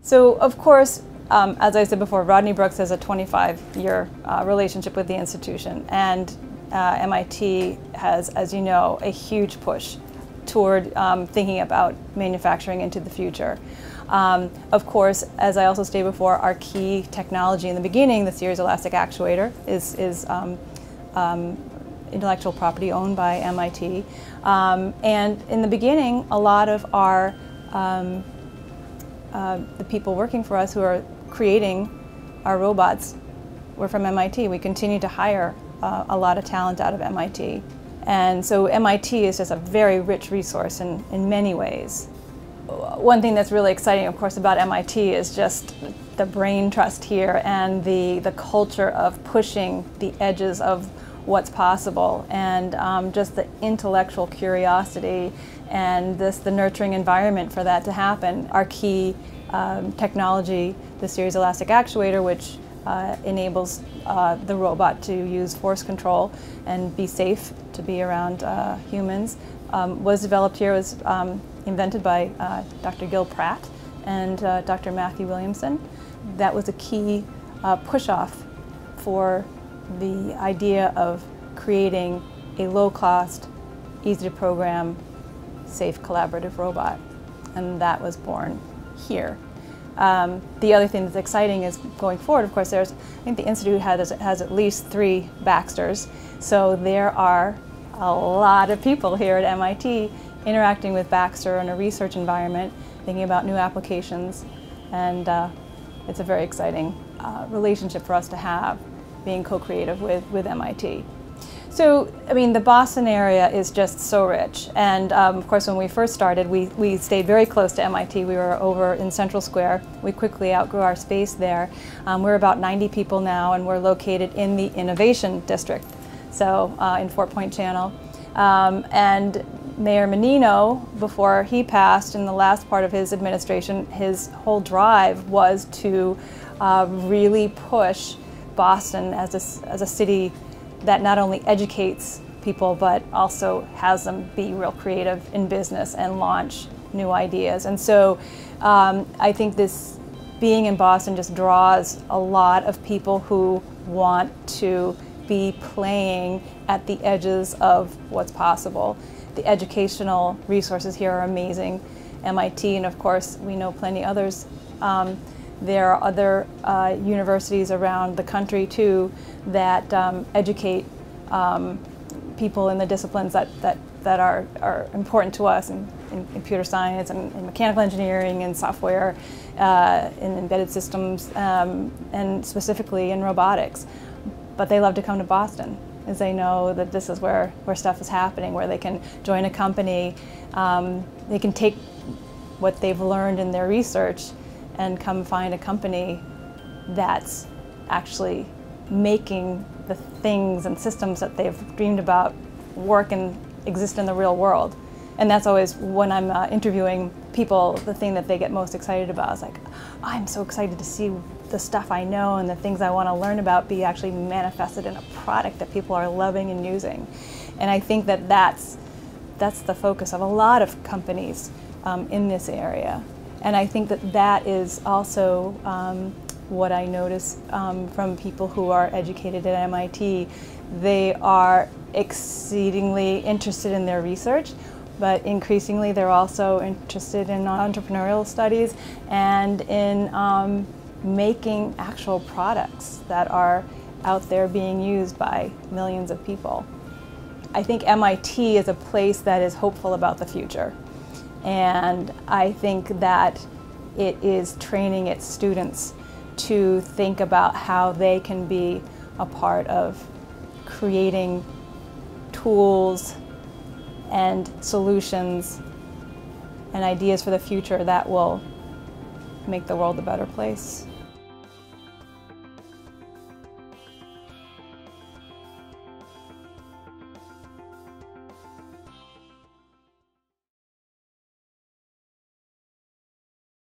So, of course, as I said before, Rodney Brooks has a 25-year relationship with the institution, and MIT has, as you know, a huge push toward thinking about manufacturing into the future. Of course, as I also stated before, our key technology in the beginning, the series elastic actuator, is intellectual property owned by MIT. And in the beginning, a lot of our the people working for us who are creating our robots were from MIT. We continue to hire a lot of talent out of MIT. And so MIT is just a very rich resource in many ways. One thing that's really exciting, of course, about MIT is just the brain trust here and the culture of pushing the edges of what's possible, and just the intellectual curiosity and the nurturing environment for that to happen. Our key technology, the series elastic actuator, which enables the robot to use force control and be safe to be around humans, was developed here, was invented by Dr. Gil Pratt and Dr. Matthew Williamson. That was a key push-off for the idea of creating a low-cost, easy-to-program, safe collaborative robot, and that was born here. The other thing that's exciting is going forward, of course, I think the Institute has at least 3 Baxters, so there are a lot of people here at MIT interacting with Baxter in a research environment, thinking about new applications, and it's a very exciting relationship for us to have, being co-creative with MIT. So, I mean, the Boston area is just so rich, and of course when we first started, we stayed very close to MIT. We were over in Central Square. We quickly outgrew our space there. We're about 90 people now, and we're located in the Innovation District, so in Fort Point Channel. And Mayor Menino, before he passed in the last part of his administration, his whole drive was to really push Boston as a city that not only educates people but also has them be real creative in business and launch new ideas. And so I think this being in Boston just draws a lot of people who want to be playing at the edges of what's possible. The educational resources here are amazing. MIT, and of course we know plenty others. There are other universities around the country too that educate people in the disciplines that are important to us in computer science and mechanical engineering and software, in embedded systems, and specifically in robotics. But they love to come to Boston, as they know that this is where stuff is happening, where they can join a company, they can take what they've learned in their research and come find a company that's actually making the things and systems that they've dreamed about work and exist in the real world. And that's always, when I'm interviewing people, the thing that they get most excited about is like, oh, I'm so excited to see the stuff I know and the things I want to learn about be actually manifested in a product that people are loving and using. And I think that that's the focus of a lot of companies in this area. And I think that is also what I notice from people who are educated at MIT. They are exceedingly interested in their research, but increasingly they're also interested in entrepreneurial studies and in making actual products that are out there being used by millions of people. I think MIT is a place that is hopeful about the future. And I think that it is training its students to think about how they can be a part of creating tools and solutions and ideas for the future that will make the world a better place.